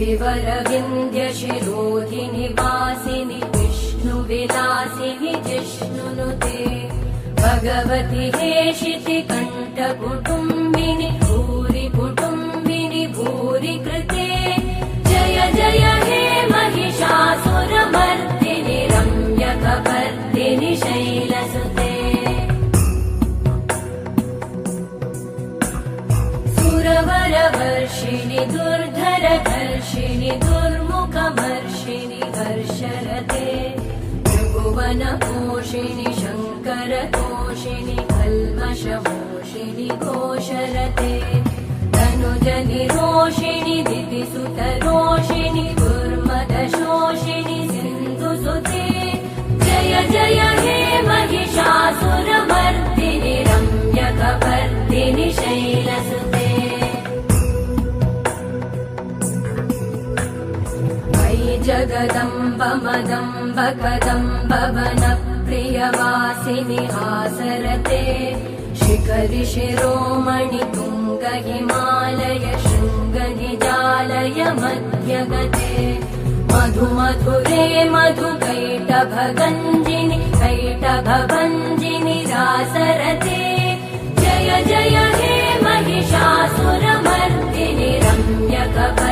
गिरिवरविन्ध्यशिरोधिनि वासिनि विष्णुविलासिनि जिष्णुनुते भगवति हेशिति कण्ठकुटुम्बिनि भूरि कुटुम्बिनि भूरि कृते जय जय हे महिषासुरमर्दिनि रम्यकपर्दिनि शैलसुते सुरवरवर्षिणि दुर्धरधर्षिणि दुर्मुखमर्षिणि हर्षरते त्रिभुवनपोषिणि शङ्करतोषिणि कल्मषमोषिणि घोषरते तनुजनिरोषिणि दितिसुतरोषिणि दुर्मदशोषिणि सिन्धुसुते जय जय हे महिषासुरमर्दिनि रम्यकपर्दिनि शैलसुते जगदम्ब मदम्ब कदम्ब वनप्रियवासिनि हासरते शिखरि शिरोमणि तुङ्ग हिमालय शृङ्गनिजालय मध्यगते मधुमधुरे मधुकैटभगञ्जिनि कैटभभञ्जिनि रासरते जय जय हे महिषासुरमर्दिनि रम्यकपर्दिनि